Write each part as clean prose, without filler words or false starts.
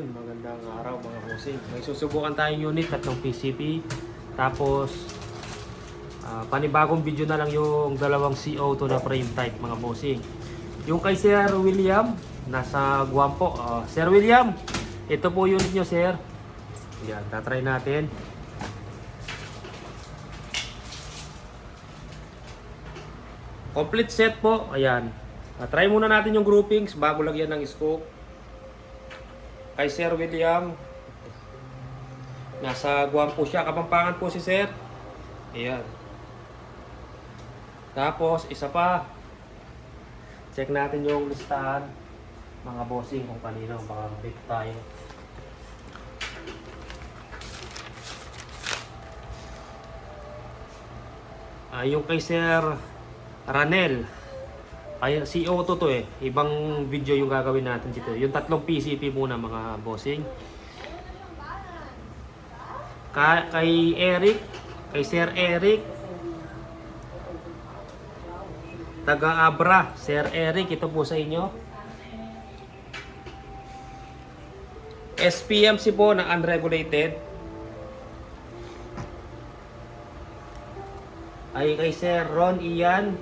Magandang araw mga bossing. May susubukan tayong unit, tatlong PCP. Tapos panibagong video na lang yung dalawang CO2 na frame type mga bossing. Yung kay Sir William, nasa Guam po. Sir William, ito po unit nyo sir. Yan, tatry natin. Complete set po. Ayan. Try muna natin yung groupings bago lagyan ng scope. Kay Sir William, nasa Guam po siya, Kapampangan po si Sir. Ayan. Tapos isa pa, check natin yung listahan mga bossing kung kanino, baka break tayo. Yung kay Sir Ranel, ay CO2 to eh. Ibang video yung gagawin natin dito. Yung tatlong PCP muna mga bossing. Kay Eric, kay Sir Eric, taga Abra, Sir Eric, ito po sa inyo. SPMC po na unregulated. Ay kay Sir Ron Ian.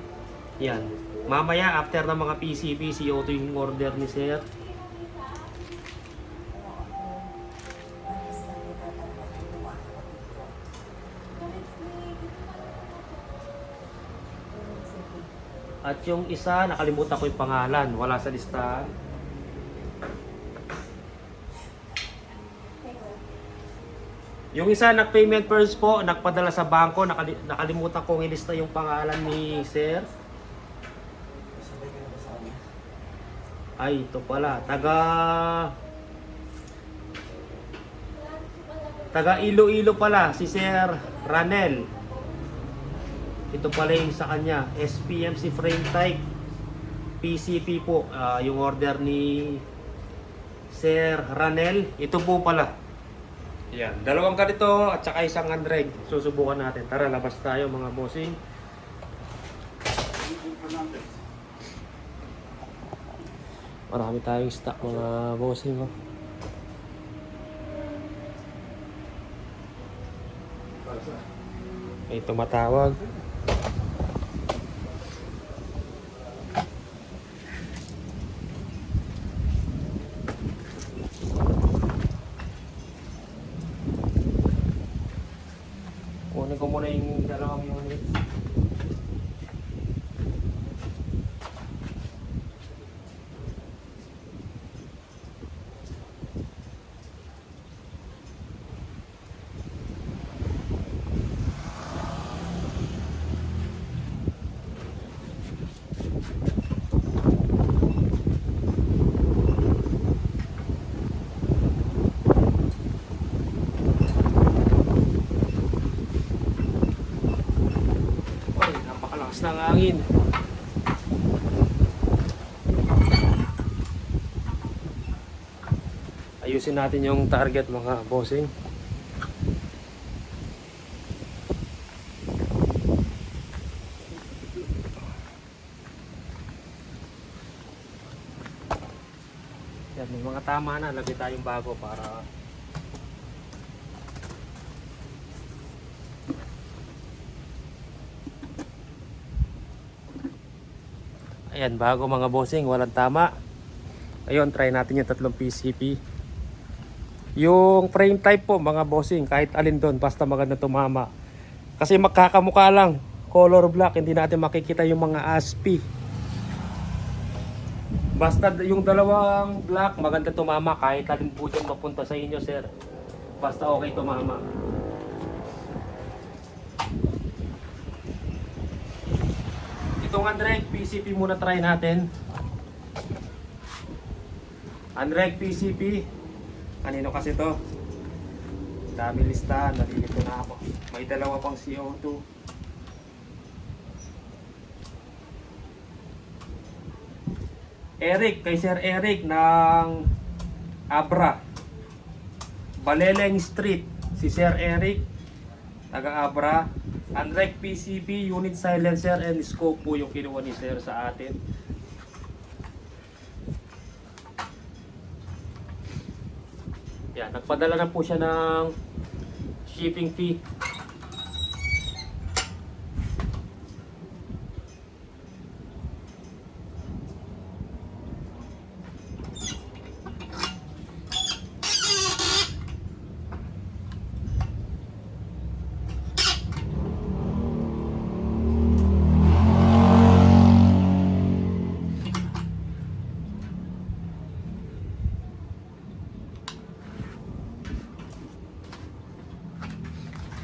Yan. Mamaya after ng mga PCB, CO2 yung order ni Sir. At yung isa, nakalimutan ko yung pangalan, wala sa listahan. Yung isa, nag-payment first po, nagpadala sa bangko, nakalimutan kong ilista yung pangalan ni Sir. Ay, ito pala. Taga Iloilo pala, si Sir Ranel. Ito pala yung sa kanya. SPMC frame type. PCP po. Yung order ni Sir Ranel. Ito po pala. Yan. Dalawang ganito at saka isang unreg. Susubukan natin. Tara, labas tayo mga bossing. Marami tayong stock mga bossing. May tumatawag. Kunin ko muna yung dalawang unit. Ng hangin. Ayusin natin yung target mga bossing. Yan, may mga tama na, lagay tayong bago para ayan, bago mga bossing, walang tama. Ayun, try natin yung tatlong PCP. Yung frame type po mga bossing, kahit alin doon, basta maganda tumama. Kasi magkakamukha lang, color black, hindi natin makikita yung mga ASP. Basta yung dalawang black, maganda tumama, kahit alin po dyan mapunta sa inyo sir. Basta okay tumama. Itong unreg PCP muna try natin. Unreg PCP. Kanino kasi to? Dami listahan, nalilito na ako. May dalawa pang CO2. Eric, kay Sir Eric ng Abra. Baleleng Street. Si Sir Eric, taga Abra. Unreg PCP, unit silencer and scope po yung kinuha ni Sir sa atin. Yan, nagpadala na po siya ng shipping fee.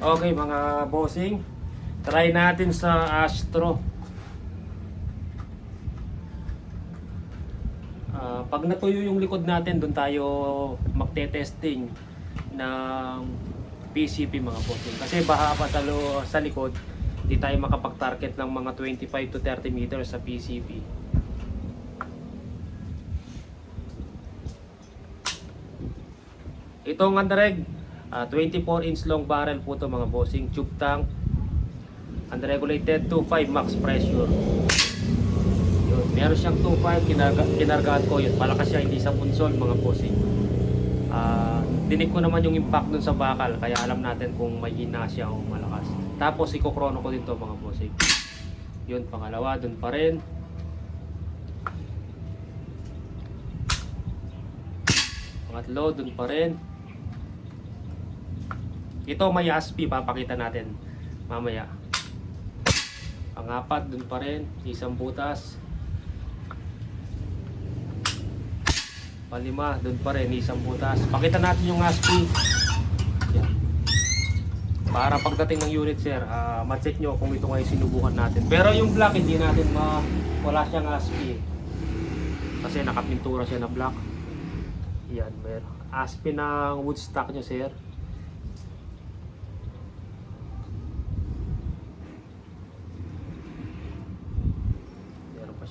Okay mga bossing, try natin sa Astro. Pag natuyo yung likod natin, doon tayo magte-testing ng PCP mga bossing. Kasi baha pa sa likod, hindi tayo makapag-target ng mga 25 to 30 meters sa PCP. Itong Andareg, 24-inch long barrel po to mga bossing, tube tank, unregulated 2.5 max pressure. Yun, meron siyang 2.5, kinargaan ko yun, palakas siya, hindi sa punsol mga bossing. Dinig ko naman yung impact dun sa bakal, kaya alam natin kung may hina siya o malakas. Tapos ikokrono ko din to mga bossing. Yun, pangalawa, dun pa rin. Pangatlo, dun pa rin. Ito may ASP, papakita natin mamaya. Pangapat, dun pa rin, isang butas. Palima, dun pa rin, isang butas. Pakita natin yung ASP. Yan. Para pagdating ng unit sir, ma-check nyo kung ito ngayon sinubukan natin. Pero yung black, hindi natin wala siyang ASP. Kasi nakapintura siya na black. Yan, meron. ASP ng wood stock nyo sir.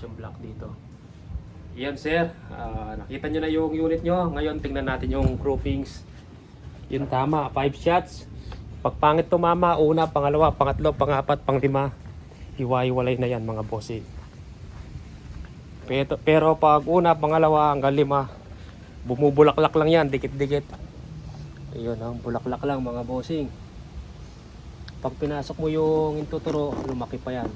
Yung black dito. Yan sir, nakita nyo na yung unit nyo. Ngayon tingnan natin yung groupings. Yun tama, 5 shots. Pag pangit tumama, una, pangalawa, pangatlo, pangapat, panglima, hiwa-hiwalay na yan mga bossing. Pero pag una, pangalawa, hanggang lima, bumubulaklak lang yan, dikit-dikit. Ayun, bulaklak lang mga bossing. Pag pinasok mo yung intuturo, lumaki pa yan.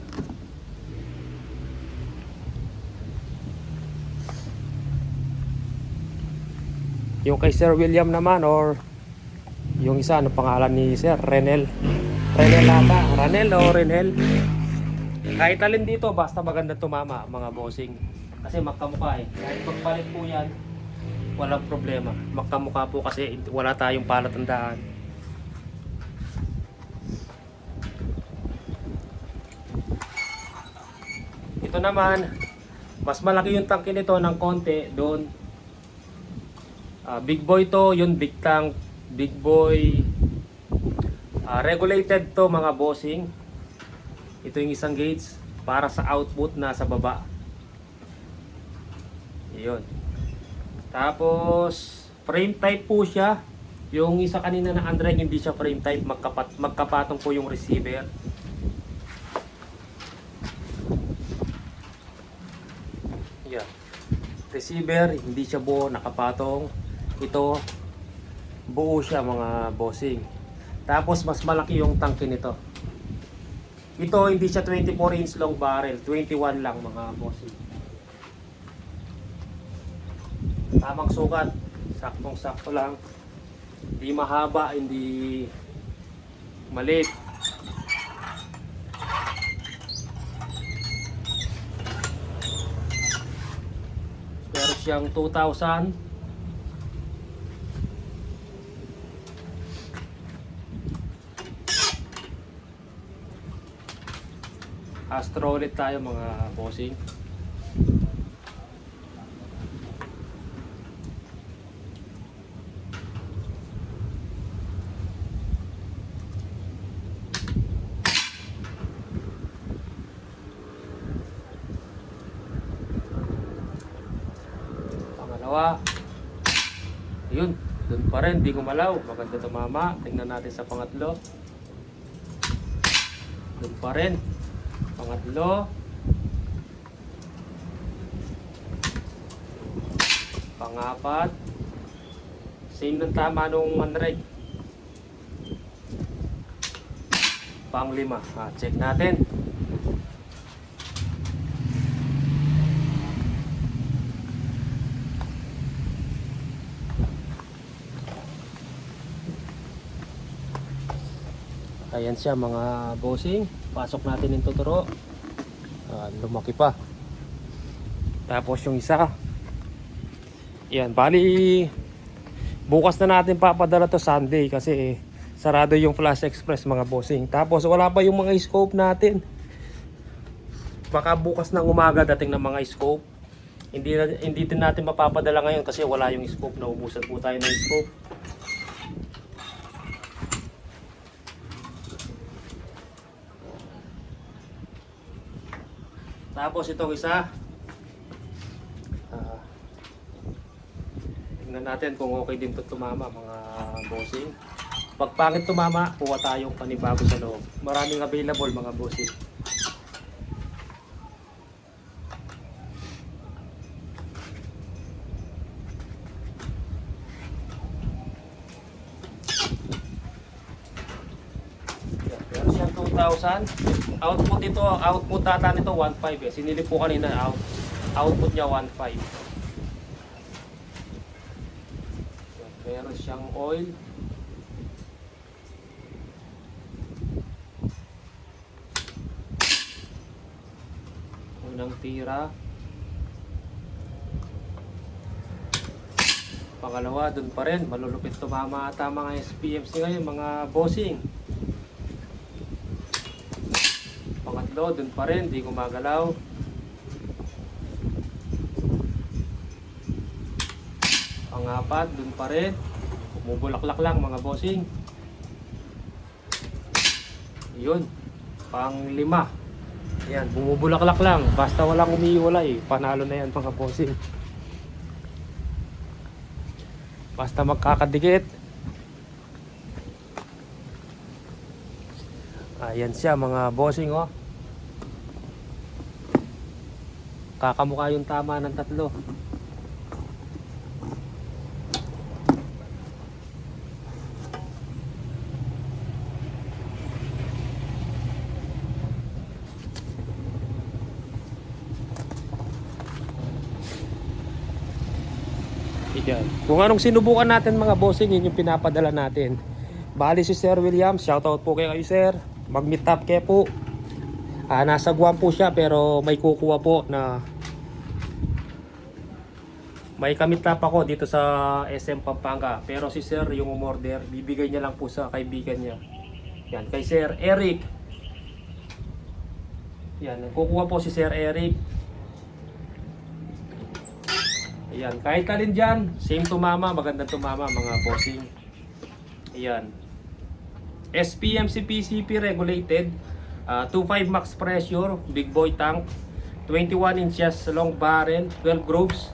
Yung kay Sir William naman, or yung isa, ano pangalan ni Sir? Renel. Renel ata. Renel o Renel. Kahit alin dito, basta maganda tumama mga bossing. Kasi magkamukha eh. Kahit magpalit po yan, walang problema. Magkamukha po kasi wala tayong palatandaan. Ito naman, mas malaki yung tangke nito ng konti doon. Big boy to, yun big tank, big boy. Regulated to mga bossing. Ito yung isang gauge para sa output na sa baba. Yun. Tapos frame type po siya. Yung isa kanina na Android, hindi siya frame type, magkapatong po yung receiver. Yan. Receiver, hindi siya buo, nakapatong. Ito, buo siya mga bossing. Tapos mas malaki yung tangke nito. Ito hindi siya 24-inch long barrel, 21 lang mga bossing. Tamang sukat, saktong-sakto lang. Hindi mahaba, hindi maliit. Pero siyang 2,000. Astro ulit tayo mga bossing. Pangalawa. Ayun, doon pa rin, di gumalaw. Maganda tumama. Tingnan natin sa pangatlo. Doon pa rin. Pangatlo. Pangapat. Same ng tama nung unreg. Pang 5. Check natin. Ayan siya mga bossing. Pasok natin yung tuturo. Lumaki pa. Tapos yung isa. Yan, bali bukas na natin papadala to Sunday kasi sarado yung Flash Express mga bossing. Tapos wala pa yung mga scope natin. Baka bukas ng umaga dating ng mga scope. Hindi din natin mapapadala ngayon kasi wala yung scope. Naubusan po tayo ng scope. Tapos itong isa, tingnan natin kung okay din to tumama mga bossing. Pag pangit tumama, kuha tayong panibago sa loob. Maraming available mga bossing. Pero siyang 2,000. Output ito, output data nito 1.5 eh. Sinilip ko kanina, output niya 1.5. Meron siyang oil. Unang tira. Pangalawa, dun pa rin. Malulupit tumama ata mga SPMC ngayon, mga bossing. Pangatlo, dun pa rin, di gumagalaw. Pangapat, dun pa rin. Bumubulaklak lang mga bossing. Yun. Pang-5. Yan, bumubulaklak lang. Basta walang umiiwalay. Panalo na yan mga bossing. Basta magkakadikit. Ayan siya mga bossing oh. Kakamukha yung tama ng 3. Yan. Kung anong sinubukan natin mga bossing, yun yung pinapadala natin. Bali si Sir William, shoutout po kayo sir. Mag-meet up kayo po. Nasa Guam po siya pero may kukuha po na may kamit up ako dito sa SM Pampanga. Pero si Sir yung umorder, bibigay niya lang po sa kaibigan niya. Yan, kay Sir Eric. Yan, kukuha po si Sir Eric. Ayan, kahit alin dyan, same tumama, magandang tumama mga bossing. Ayan. SPMC PCP regulated, 2.5 max pressure, big boy tank, 21 inches long barrel, 12 grooves.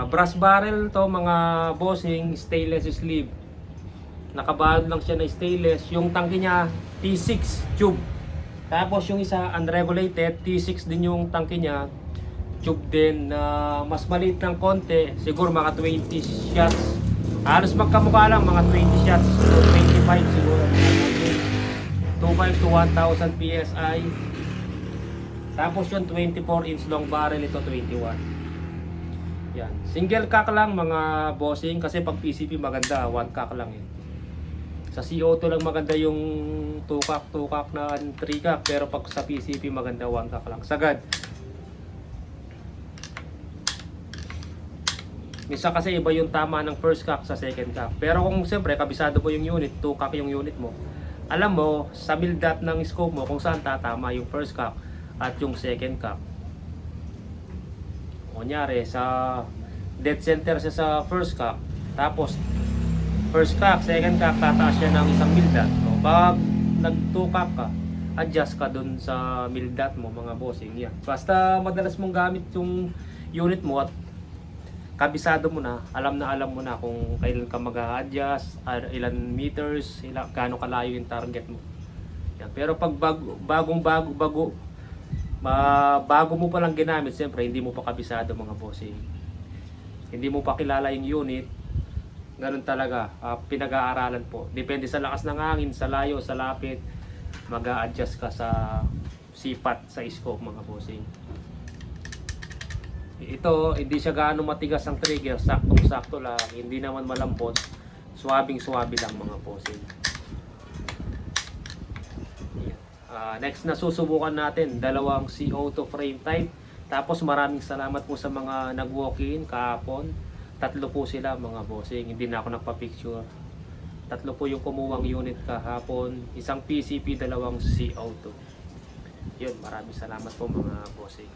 Brass barrel to mga bossing, stainless sleeve. Nakabalot lang siya na stainless. Yung tangke niya, T6 tube. Tapos yung isa, unregulated, T6 din yung tangke niya. Tube din na mas maliit ng konti, siguro mga 20 shots. Halos magkamukha lang mga 20 shots, so 25 siguro. 25 to 1000 PSI. Tapos yung 24 inch long barrel, ito 21. Yan. Single cock lang mga bossing kasi pag PCP maganda, 1 cock lang eh. Sa CO2 lang maganda yung 2 cock na 3 cock, pero pag sa PCP maganda 1 cock lang. Sagad. Misa kasi iba yung tama ng first cock sa second cock. Pero kung siyempre kabisado mo yung unit, 2 cock yung unit mo, alam mo sa build up ng scope mo kung saan tatama yung first cock at yung second cock. Kunyari sa dead center siya sa first cock, tapos first cock, second cock, tataas siya ng isang build up. So, pag nag 2 cock ka, adjust ka dun sa build up mo mga bossing. Yan. Basta madalas mong gamit yung unit mo at kabisado mo na mo na kung kailan ka mag-a-adjust, ilan meters, gaano kalayo yung target mo. Yan. Pero pag bago mo pa lang ginamit, siyempre hindi mo pa kabisado mga bossing. Hindi mo pa kilala yung unit, Ganun talaga, pinag-aaralan po. Depende sa lakas ng hangin, sa layo, sa lapit, mag-a-adjust ka sa sipat sa scope mga bossing. Ito, hindi siya gaano matigas ang trigger, saktong-sakto lang, hindi naman malambot, suwabing-suwabi lang mga bossing. Next na susubukan natin, dalawang CO2 frame type. Tapos maraming salamat po sa mga nag-walk-in kahapon. 3 po sila mga bossing, hindi na ako nagpa-picture. 3 po yung kumuwang unit kahapon, isang PCP, dalawang CO2. Yun, maraming salamat po mga bossing.